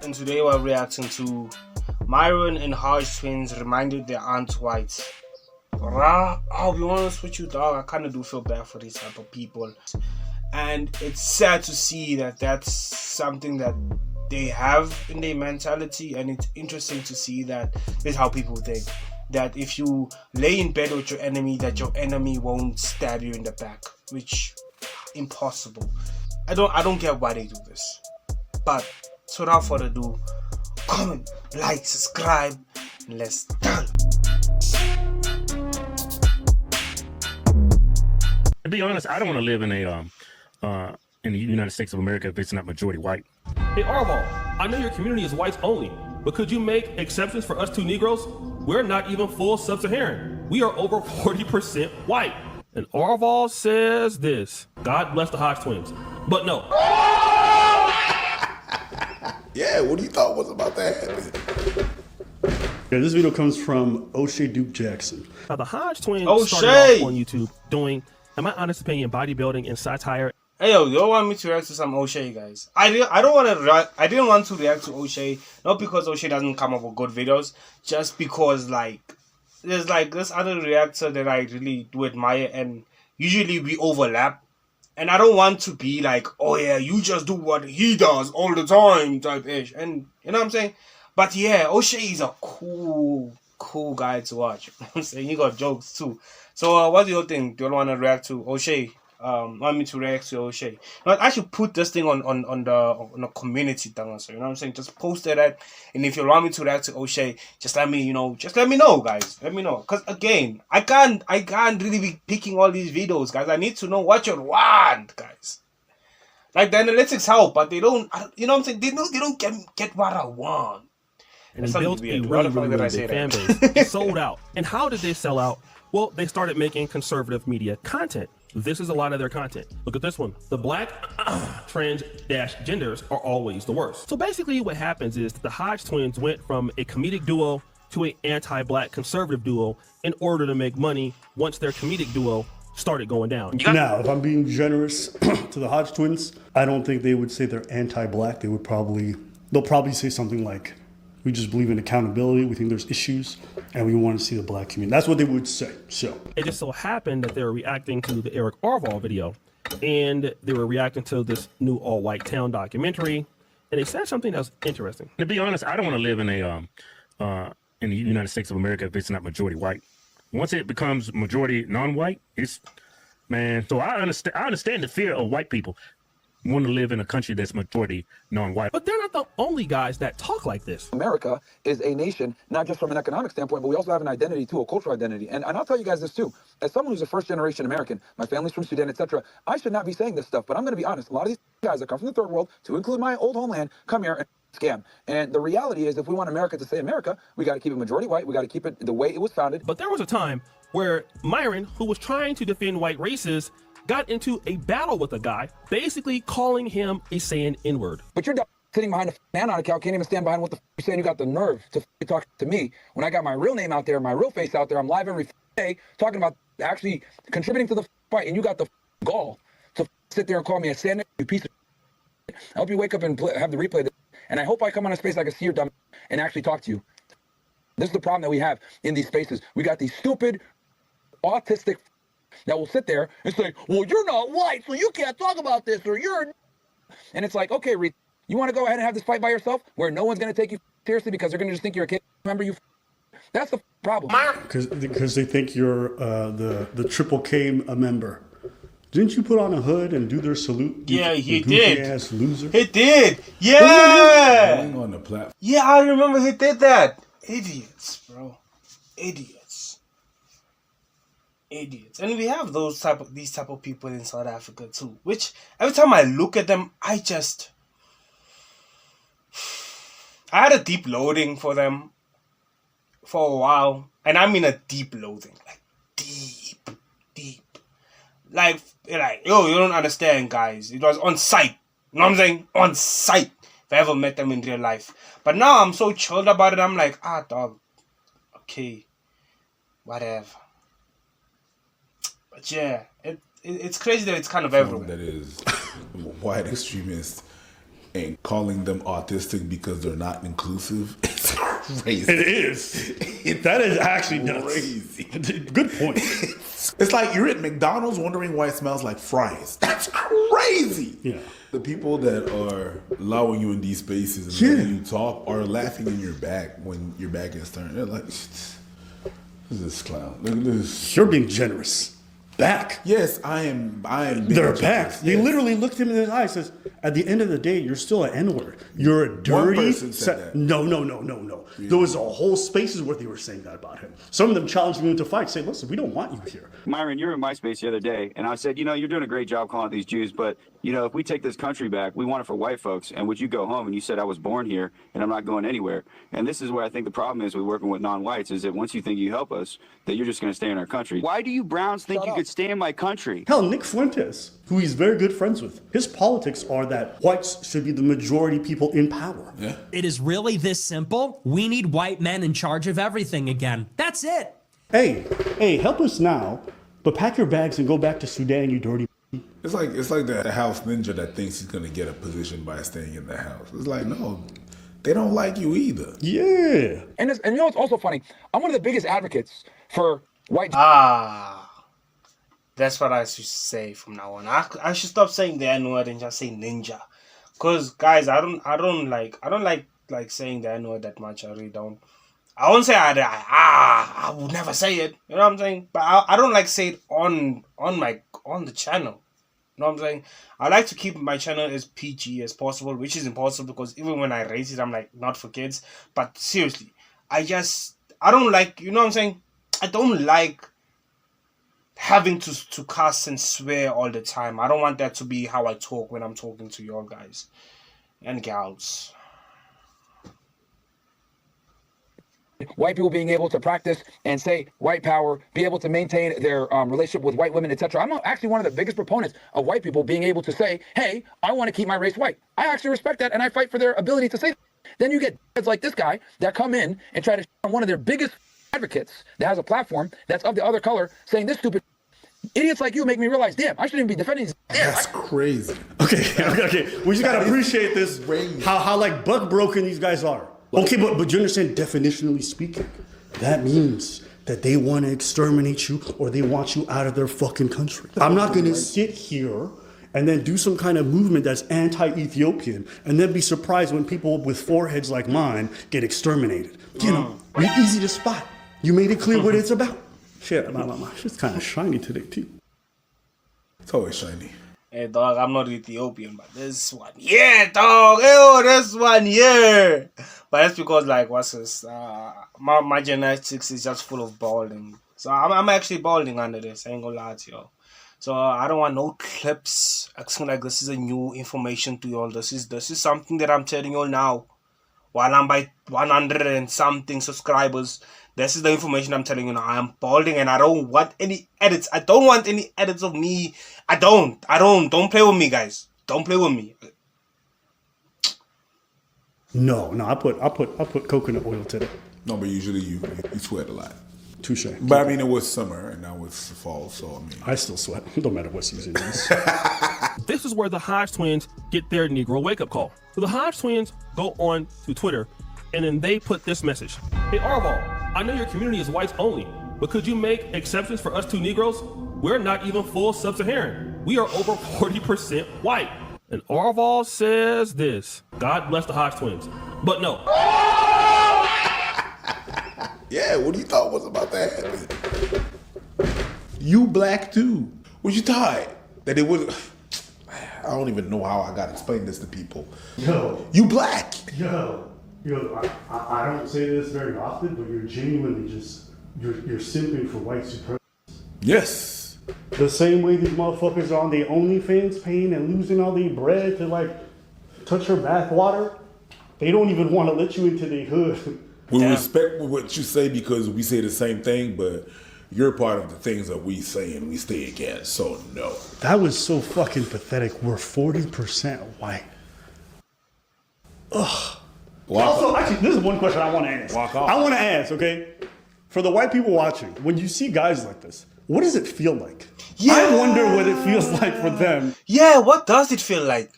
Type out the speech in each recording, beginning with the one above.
and today we're reacting to Myron and Hogdetwins reminded their aunt white. I'll be honest with you, dog. I kind of do feel bad for these type of people, and it's sad to see that that's something that they have in their mentality, and it's interesting to see that this is how people think. That if you lay in bed with your enemy, that your enemy won't stab you in the back, which impossible. I don't get why they do this. But so without further ado, comment, like, subscribe, and let's start. To be honest, I don't want to live in the United States of America if it's not majority white. Hey Arval, I know your community is whites only, but could you make exceptions for us two Negroes? We're not even full sub-Saharan. We are over 40% white. And Arval says this: God bless the Hogdetwins. But no. Yeah, what do you thought was about to happen? Yeah, this video comes from O'Shea Duke Jackson. Now the Hogdetwins started off on YouTube doing, in my honest opinion, bodybuilding and satire. Hey yo, you don't want me to react to some O'Shea, guys? I didn't want to react to O'Shea, not because O'Shea doesn't come up with good videos, just because there's this other reactor that I really do admire, and usually we overlap, and I don't want to be like, oh yeah, you just do what he does all the time type ish, and you know what I'm saying? But yeah, O'Shea is a cool guy to watch. You know what I'm saying? He got jokes too. So what do you think? Do you want to react to O'Shea? Want me to react to O'Shea? I should put this thing on the community thing, so you know what I'm saying? Just post it at, and if you want me to react to O'Shea, just let me know, guys. Let me know. Cause again, I can't really be picking all these videos, guys. I need to know what you want, guys. Like the analytics help, but they don't, you know what I'm saying? They don't get what I want. And he built a really big fan base. It sold out. And how did they sell out? Well, they started making conservative media content. This is a lot of their content. Look at this one. The black trans-genders are always the worst. So basically what happens is that the Hogdetwins went from a comedic duo to an anti-black conservative duo in order to make money once their comedic duo started going down. Now, if I'm being generous to the Hogdetwins, I don't think they would say they're anti-black. They'll probably say something like, we just believe in accountability. We think there's issues, and we want to see the black community. That's what they would say. So it just so happened that they were reacting to the Eric Arval video, and they were reacting to this new all-white town documentary, and they said something that was interesting. To be honest, I don't want to live in the United States of America if it's not majority white. Once it becomes majority non-white, So I understand the fear of white people want to live in a country that's majority non-white. But they're not the only guys that talk like this. America is a nation, not just from an economic standpoint, but we also have an identity too, a cultural identity. And I'll tell you guys this too. As someone who's a first-generation American, my family's from Sudan, etc., I should not be saying this stuff, but I'm going to be honest. A lot of these guys that come from the third world, to include my old homeland, come here and scam. And the reality is, if we want America to stay America, we got to keep it majority white. We got to keep it the way it was founded. But there was a time where Myron, who was trying to defend white races, got into a battle with a guy, basically calling him a saying N-word. But you're sitting behind a man on account, can't even stand behind what the you're saying. You got the nerve to talk to me when I got my real name out there, my real face out there. I'm live every day talking about actually contributing to the fight, and you got the gall to sit there and call me a sandwich, you piece of shit. I hope you wake up and have the replay, and I hope I come on a space I can see your dumb and actually talk to you. This is the problem that we have in these spaces. We got these stupid, autistic that will sit there and say, well, you're not white, so you can't talk about this, or you're... And it's like, okay, Reed, you want to go ahead and have this fight by yourself where no one's going to take you seriously because they're going to just think you're a kid? Remember, you... That's the problem. Because they think you're the Triple K a member. Didn't you put on a hood and do their salute? Yeah, he did. Ass loser. He did. Yeah. Going on the platform. Yeah, I remember he did that. Idiots, bro. Idiots. And we have these type of people in South Africa too, which every time I look at them, I had a deep loathing for them for a while, and I mean a deep loathing, like deep, like yo, you don't understand, guys. It was on sight, you know what I'm saying? On sight, if I ever met them in real life. But now I'm so chilled about it. I'm like, dog, okay, whatever. But yeah, it's crazy that it's kind of everywhere. That is white extremist and calling them autistic because they're not inclusive. It's crazy. It is. That is actually nuts. Crazy. Good point. It's like you're at McDonald's wondering why it smells like fries. That's crazy. Yeah. The people that are allowing you in these spaces and letting you talk are laughing in your back when your back is turned. They're like, "This is this clown. Look at this." You're being generous. Back. Yes, I am. They're back. They literally looked him in his eye and says, at the end of the day, you're still an N-word. You're a dirty... One person said that. No. Yeah. There was a whole spaces where they were saying that about him. Some of them challenged me into fight, saying, listen, we don't want you here. Myron, you were in my space the other day, and I said, you're doing a great job calling out these Jews, but, if we take this country back, we want it for white folks, and would you go home? And you said, I was born here, and I'm not going anywhere. And this is where I think the problem is with working with non-whites, is that once you think you help us, that you're just going to stay in our country. Why do you Browns think you could stay in my country? Hell, Nick Fuentes, who he's very good friends with, his politics are that whites should be the majority people in power. Yeah. It is really this simple. We need white men in charge of everything again. That's it. Hey, help us now, but pack your bags and go back to Sudan, you dirty. It's like the house ninja that thinks he's gonna get a position by staying in the house. It's like, no, they don't like you either. Yeah. And it's also funny. I'm one of the biggest advocates for white. That's what I should say from now on. I should stop saying the N-word and just say ninja. Cause guys, I don't like saying the N-word that much. I really don't. I won't say I would never say it. You know what I'm saying? But I don't like say it on the channel. You know what I'm saying? I like to keep my channel as PG as possible, which is impossible because even when I raise it, I'm like, not for kids. But seriously, I don't like, you know what I'm saying? I don't like having to cuss and swear all the time. I don't want that to be how I talk when I'm talking to y'all guys and gals. White people being able to practice and say white power, be able to maintain their relationship with white women, etc. I'm actually one of the biggest proponents of white people being able to say, hey, I want to keep my race white. I actually respect that, and I fight for their ability to say that. Then you get kids like this guy that come in and try to on one of their biggest advocates that has a platform that's of the other color saying this stupid. Idiots like you make me realize, damn, I shouldn't even be defending these. That's crazy. Okay. We just gotta appreciate this. Crazy. How like buck broken these guys are. Okay, but you understand, definitionally speaking, that means that they want to exterminate you or they want you out of their fucking country. I'm not gonna sit here and then do some kind of movement that's anti-Ethiopian and then be surprised when people with foreheads like mine get exterminated. You're easy to spot. You made it clear what it's about. Shit, my shit's kind of shiny today, too. It's always shiny. Hey, dog, I'm not Ethiopian, but this one, yeah, dog. Ew, this one, yeah. But that's because, like, what's this? My genetics is just full of balding. So I'm actually balding under this. I ain't gonna lie to y'all. So I don't want no clips acting like this is a new information to y'all. This is something that I'm telling y'all now. While I'm by 100 and something subscribers, this is the information I'm telling you now. I am balding and I don't want any edits. I don't want any edits of me. I don't. Don't play with me, guys. Don't play with me. No, I put coconut oil today. No, but usually you sweat a lot. Touche. But I mean, it was summer and now it's fall, so I mean. I still sweat. It don't matter what season it is. This is where the Hodge twins get their Negro wake-up call. So the Hodge twins go on to Twitter, and then they put this message. Hey, Arval, I know your community is whites only, but could you make exceptions for us two Negroes? We're not even full sub-Saharan. We are over 40% white. And Arval says this. God bless the Hodge twins. But no. Yeah, what do you thought was about to happen? You black too. What you thought? That it was... I don't even know how I gotta explain this to people. Yo. You black. Yo, I don't say this very often, but you're genuinely just, you're simping for white supremacy. Yes. The same way these motherfuckers are on their OnlyFans paying and losing all their bread to like touch her bathwater, they don't even want to let you into their hood. We respect what you say because we say the same thing, but you're part of the things that we say and we stay against, so no. That was so fucking pathetic. We're 40% white. Ugh. Also, actually, this is one question I want to ask. I want to ask, okay? For the white people watching, when you see guys like this, what does it feel like? Yeah. I wonder what it feels like for them. Yeah, what does it feel like?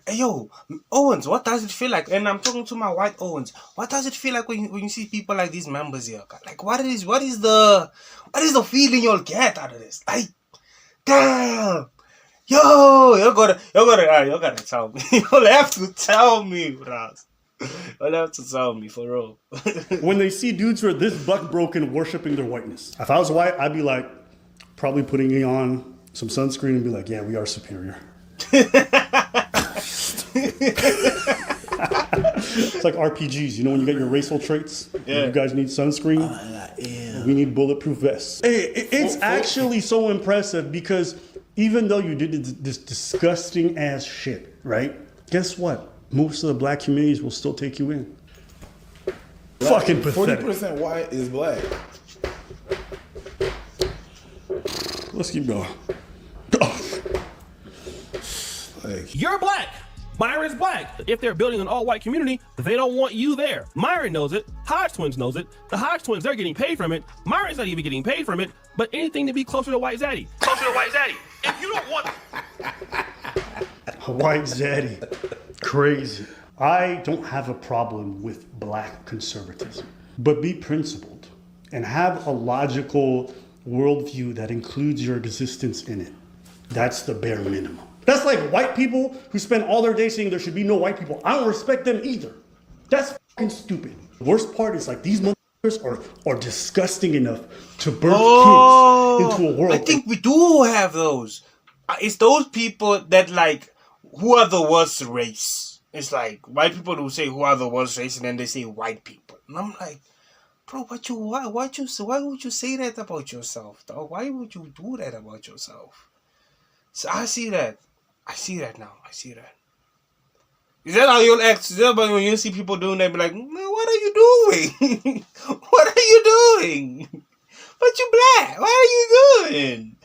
Hey yo, Owens, what does it feel like? And I'm talking to my white Owens. What does it feel like when you see people like these members here? Like what is the feeling you'll get out of this? Like, damn. Yo, you gotta tell me. You'll have to tell me, Raz. You'll have to tell me for real. When they see dudes who are this buck broken worshiping their whiteness. If I was white, I'd be like, probably putting on some sunscreen and be like, yeah, we are superior. It's like RPGs, you know, when you get your racial traits, Yeah. you guys need sunscreen. We need bulletproof vests. Hey, it's actually so impressive because even though you did this disgusting ass shit, right? Guess what? Most of the black communities will still take you in. Fucking pathetic. 40% white is black. Let's keep going. Like, You're black. Myron's black. If they're building an all-white community, they don't want you there. Myron knows it. Hogdetwins knows it. The Hogdetwins, they're getting paid from it. Myron's not even getting paid from it. But anything to be closer to White Zaddy. Closer to White Zaddy. If you don't want... White Zaddy. Crazy. I don't have a problem with black conservatism, but be principled and have a logical worldview that includes your existence in it. That's the bare minimum. That's like white people who spend all their day saying there should be no white people. I don't respect them either. That's fucking stupid. The worst part is like these motherfuckers are disgusting enough to birth kids into a world. I think we do have those. It's those people that like, who are the worst race? It's like white people who say who are the worst race, and then they say white people. And I'm like, bro, why would you say that about yourself, dog? Why would you do that about yourself? So I see that now. I see that. Is that how you'll act? Is that when you see people doing that, be like, man, what are you doing? What are you doing? But you black. What are you doing?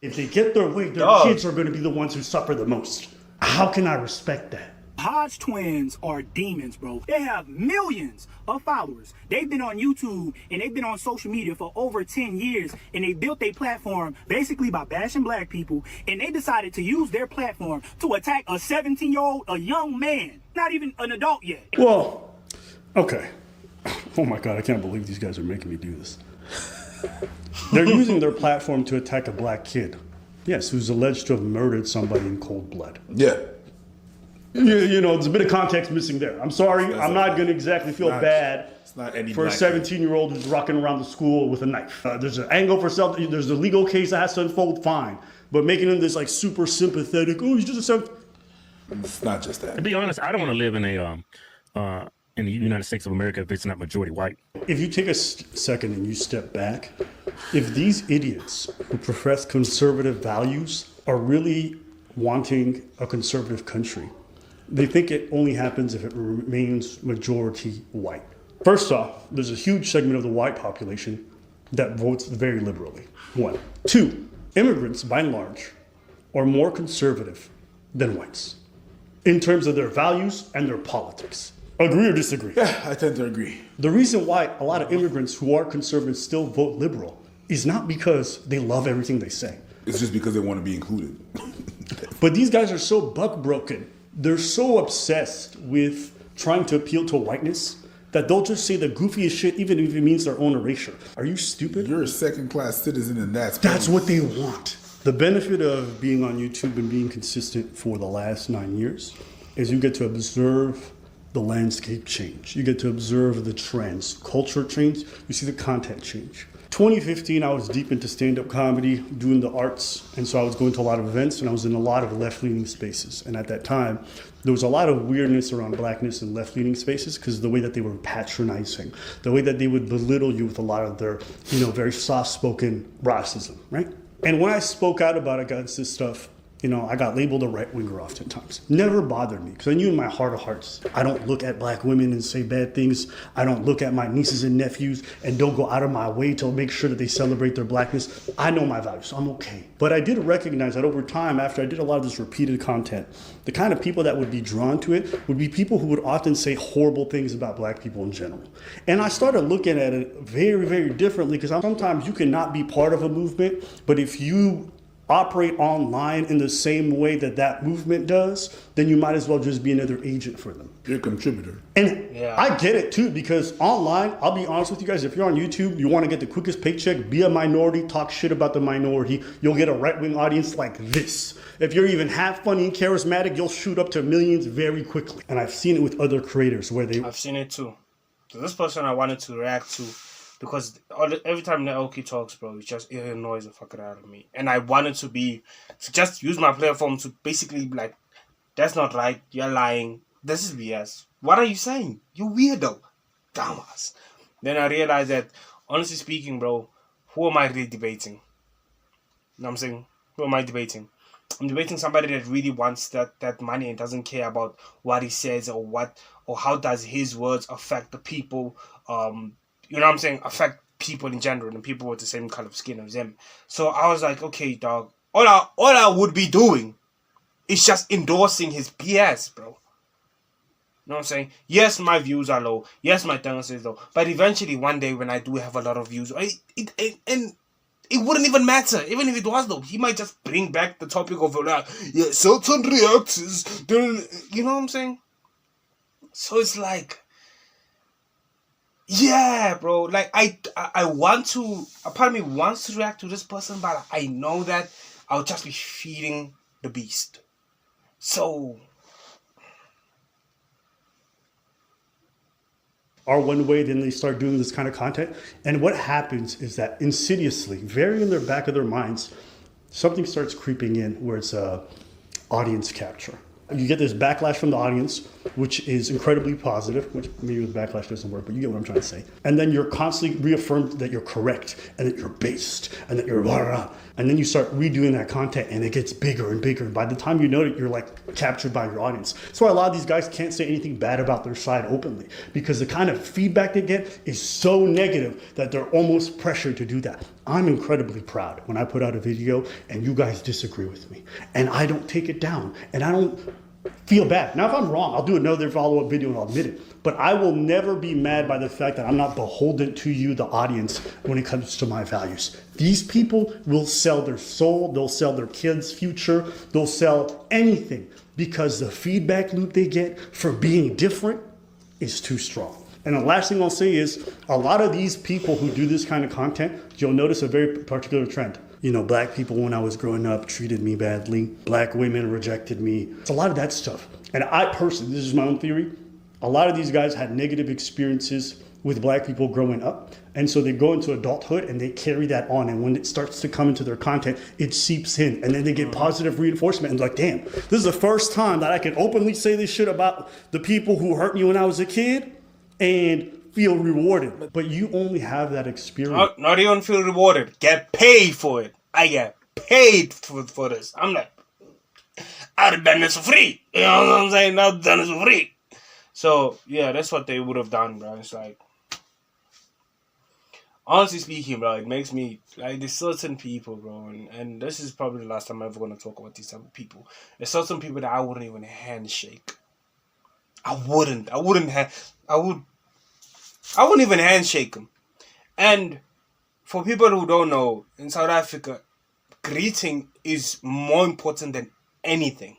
If they get their way, their kids are going to be the ones who suffer the most. How can I respect that? Hogdetwins are demons, bro. They have millions of followers. They've been on YouTube and they've been on social media for over 10 years, and they built their platform basically by bashing black people, and they decided to use their platform to attack a 17-year-old, a young man, not even an adult yet. Well, okay. Oh my God, I can't believe these guys are making me do this. They're using their platform to attack a black kid. Yes, who's alleged to have murdered somebody in cold blood. yeah. You know, there's a bit of context missing there. I'm sorry, I'm not going to exactly feel bad for a 17-year-old who's rocking around the school with a knife. There's an angle for something, there's a legal case that has to unfold, fine. But making him this like super sympathetic, oh, he's just a 17. It's not just that. To be honest, I don't want to live in in the United States of America if it's not majority white. If you take a second and you step back, if these idiots who profess conservative values are really wanting a conservative country, they think it only happens if it remains majority white. First off, there's a huge segment of the white population that votes very liberally. 1. 2, immigrants, by and large, are more conservative than whites in terms of their values and their politics. Agree or disagree? Yeah, I tend to agree. The reason why a lot of immigrants who are conservative still vote liberal is not because they love everything they say. It's just because they want to be included. But these guys are so buck broken. They're so obsessed with trying to appeal to whiteness that they'll just say the goofiest shit even if it means their own erasure. Are you stupid? You're a second-class citizen, and That's what they want. The benefit of being on YouTube and being consistent for the last 9 years is you get to observe the landscape change. You get to observe the trends, culture change. You see the content change. 2015, I was deep into stand-up comedy, doing the arts, and so I was going to a lot of events, and I was in a lot of left-leaning spaces. And at that time, there was a lot of weirdness around blackness in left-leaning spaces because of the way that they were patronizing, the way that they would belittle you with a lot of their, very soft-spoken racism, right? And when I spoke out about against this stuff, I got labeled a right-winger oftentimes. Never bothered me because I knew in my heart of hearts, I don't look at black women and say bad things. I don't look at my nieces and nephews and don't go out of my way to make sure that they celebrate their blackness. I know my values, so I'm okay. But I did recognize that over time, after I did a lot of this repeated content, the kind of people that would be drawn to it would be people who would often say horrible things about black people in general. And I started looking at it very, very differently because sometimes you cannot be part of a movement, but if you operate online in the same way that that movement does, then you might as well just be another agent for them. You're a contributor. And I get it too, because online, I'll be honest with you guys, if you're on YouTube, you want to get the quickest paycheck, be a minority, talk shit about the minority, you'll get a right-wing audience like this. If you're even half funny and charismatic, you'll shoot up to millions very quickly. And I've seen it with other creators where they... I've seen it too. So this person I wanted to react to, because every time Naoki talks, bro, it annoys the fuck out of me. And I wanted to just use my platform to basically be like, that's not right, you're lying, this is BS. What are you saying? You weirdo. Dumbass. Then I realized that, honestly speaking, bro, who am I really debating? You know what I'm saying? Who am I debating? I'm debating somebody that really wants that money and doesn't care about what he says or how does his words affect the people, you know what I'm saying, affect people in general and people with the same color of skin as him. So I was like, okay, dog, all I would be doing is just endorsing his BS, bro. You know what I'm saying? Yes, my views are low. Yes, my attendance is low. But eventually, one day when I do have a lot of views, and it wouldn't even matter. Even if it was low, he might just bring back the topic of certain reactors. You know what I'm saying? So it's like, yeah, bro. Like I want to. A part of me wants to react to this person, but I know that I'll just be feeding the beast. So. Are one way, then they start doing this kind of content. And what happens is that insidiously, very in the back of their minds, something starts creeping in where it's audience capture. You get this backlash from the audience, which is incredibly positive, which maybe the backlash doesn't work, but you get what I'm trying to say. And then you're constantly reaffirmed that you're correct and that you're based and that you're blah, blah, blah. And then you start redoing that content and it gets bigger and bigger. And by the time you know it, you're like captured by your audience. That's why a lot of these guys can't say anything bad about their side openly, because the kind of feedback they get is so negative that they're almost pressured to do that. I'm incredibly proud when I put out a video and you guys disagree with me and I don't take it down and I don't feel bad. Now, if I'm wrong, I'll do another follow-up video and I'll admit it. But I will never be mad by the fact that I'm not beholden to you, the audience, when it comes to my values. These people will sell their soul, they'll sell their kids' future, they'll sell anything because the feedback loop they get for being different is too strong. And the last thing I'll say is, a lot of these people who do this kind of content, you'll notice a very particular trend. You know, black people when I was growing up treated me badly. Black women rejected me. It's a lot of that stuff. And I personally, this is my own theory, a lot of these guys had negative experiences with black people growing up. And so they go into adulthood and they carry that on. And when it starts to come into their content, it seeps in. And then they get positive reinforcement and like, damn, this is the first time that I can openly say this shit about the people who hurt me when I was a kid and feel rewarded. But you only have that experience. Not even feel rewarded. Get paid for it. I get paid for this. I'm like, I'd have done this for free. You know what I'm saying? I've done this for free. So, yeah, that's what they would have done, bro. It's like, honestly speaking, bro, it makes me, like, there's certain people, bro, and this is probably the last time I'm ever going to talk about these type of people. There's certain people that I wouldn't even handshake. I wouldn't even handshake them. And for people who don't know, in South Africa, greeting is more important than anything.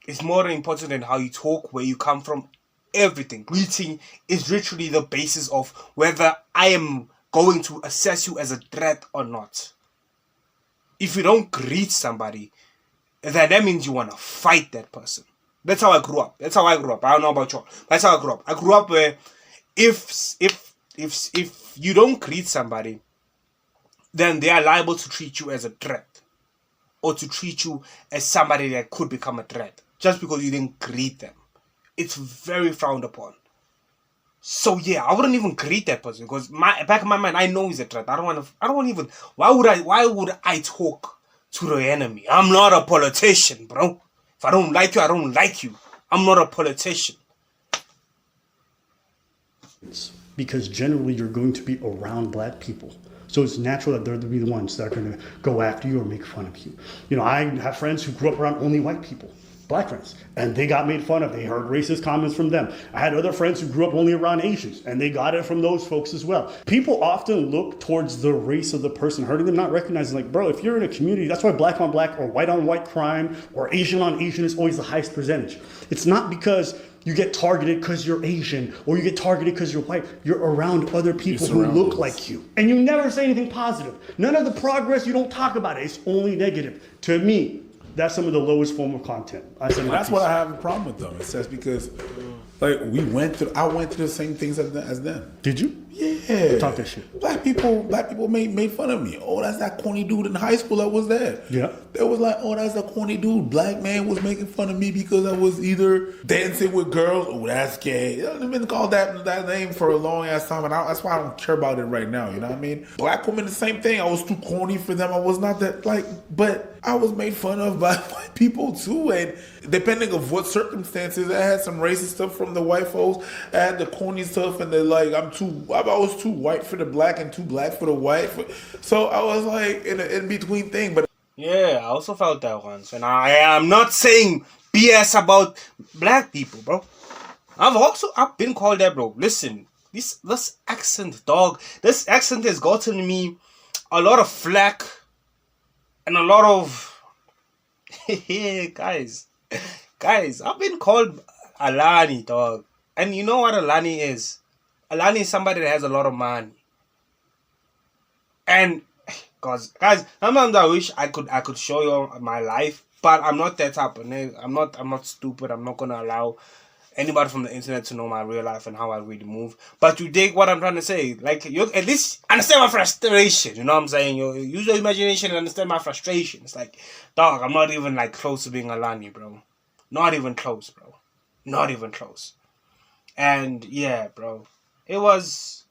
It's more important than how you talk, where you come from, everything. Greeting is literally the basis of whether I am going to assess you as a threat or not. If you don't greet somebody, then that means you want to fight that person. That's how I grew up. I don't know about y'all. That's how I grew up. I grew up where if you don't greet somebody, then they are liable to treat you as a threat. Or to treat you as somebody that could become a threat. Just because you didn't greet them. It's very frowned upon. So yeah, I wouldn't even greet that person. Because back in my mind, I know he's a threat. Why would I talk to the enemy? I'm not a politician, bro. If I don't like you, I don't like you. I'm not a politician. Because generally you're going to be around black people. So it's natural that they're to be the ones that are going to go after you or make fun of you. You know, I have friends who grew up around only white people. black friends, and they got made fun of. They heard racist comments from them. I had other friends who grew up only around Asians, and they got it from those folks as well. People often look towards the race of the person hurting them, not recognizing, like, bro, if you're in a community, that's why black on black or white on white crime or Asian on Asian is always the highest percentage. It's not because you get targeted because you're Asian or you get targeted because you're white. You're around other people who look like you. And you never say anything positive. None of the progress, you don't talk about it. It's only negative. To me, that's some of the lowest form of content. That's what I have a problem with them. It's just because, like, I went through the same things as them. Did you? Yeah. Talk that shit. Black people made fun of me. Oh, that's that corny dude in high school that was there. Yeah. They was like, oh, that's the corny dude. Black man was making fun of me because I was either dancing with girls. Oh, that's gay. I've been called that name for a long ass time, and that's why I don't care about it right now. You know what I mean? Black women, the same thing. I was too corny for them. I was not that, like, but I was made fun of by white people too, and depending of what circumstances, I had some racist stuff from the white folks. I had the corny stuff, and they're like, I was too white for the black and too black for the white. So I was like in between thing. But yeah, I also felt that once, and I am not saying BS about black people, bro. I've been called that, bro. Listen, this accent, dog. This accent has gotten me a lot of flack and a lot of guys. I've been called Alani, dog. And you know what Alani is? Alani is somebody that has a lot of money. And guys, sometimes I wish I could show you my life, but I'm not that type of nigga. I'm not stupid. I'm not gonna allow anybody from the internet to know my real life and how I really move. But you dig what I'm trying to say? Like, you at least understand my frustration. You know what I'm saying? You use your imagination and understand my frustration. It's like, dog, I'm not even like close to being Alani, bro. Not even close, bro. Not even close. And yeah, bro, it was.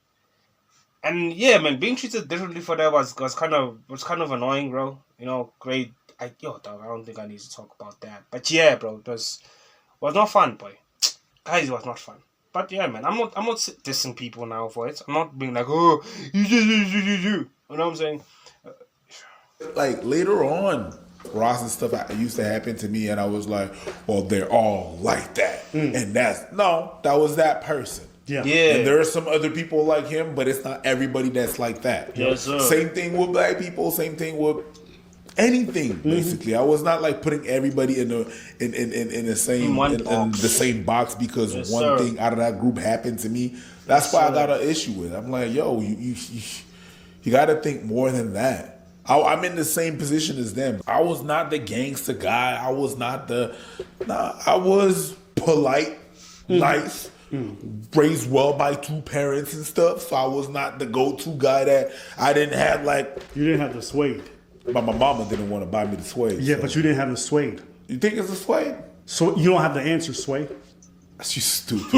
And yeah, man, being treated differently for that was kind of annoying, bro. You know, great. Dog, I don't think I need to talk about that. But yeah, bro, it was not fun, boy. Guys, it was not fun. But yeah, man, I'm not dissing people now for it. I'm not being like, oh, you. You know what I'm saying? Like later on, Ross and stuff used to happen to me, and I was like, well, they're all like that, and that was that person. Yeah. And there are some other people like him, but it's not everybody that's like that. Yes, sir. Same thing with black people. Same thing with anything. Basically, I was not like putting everybody in the same box because one thing out of that group happened to me. That's why I got an issue with it. I'm like, yo, you got to think more than that. I'm in the same position as them. I was not the gangster guy. I was not I was polite, nice. Raised well by two parents and stuff, so I was not the go-to guy that I didn't have like. You didn't have the suede. But my mama didn't want to buy me the suede. Yeah, but you didn't have the suede. You think it's a suede? So you don't have the answer, suede? That's just stupid.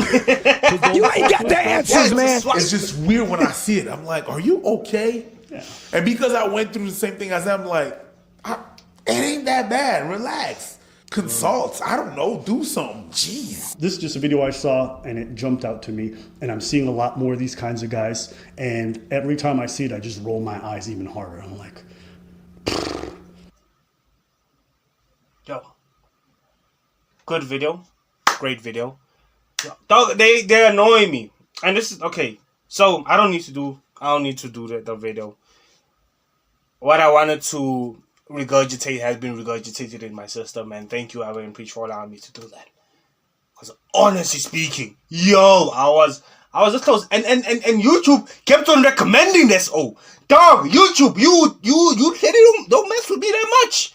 You ain't got the answers, man. It's just weird when I see it. I'm like, are you okay? Yeah. And because I went through the same thing as them, I'm like, it ain't that bad. Relax. Consult. I don't know. Do something. Jeez. This is just a video I saw and it jumped out to me, and I'm seeing a lot more of these kinds of guys, and every time I see it I just roll my eyes even harder. I'm like, yo, good video, great video. Dog, they annoy me, and this is okay. So I don't need to do the video. What I wanted to regurgitate has been regurgitated in my system, and thank you, Aaron Preach, for allowing me to do that. Because honestly speaking, yo, I was this close, and YouTube kept on recommending this. Oh, dog, YouTube, you clearly don't mess with me that much.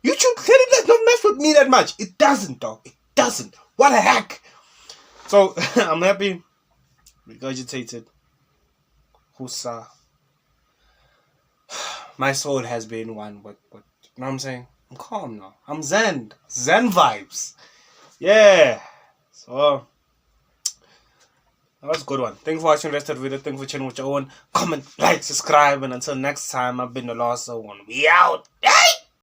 YouTube clearly don't mess with me that much. It doesn't, dog. It doesn't. What the heck? So I'm happy. Regurgitated. Husa. My soul has been one with you know what I'm saying? I'm calm now. I'm zen. Zen vibes. Yeah. So that was a good one. Thank you for watching the rest of the video. Thank you for checking with your own. Comment, like, subscribe, and until next time, I've been the Lost Zone. We out. Hey!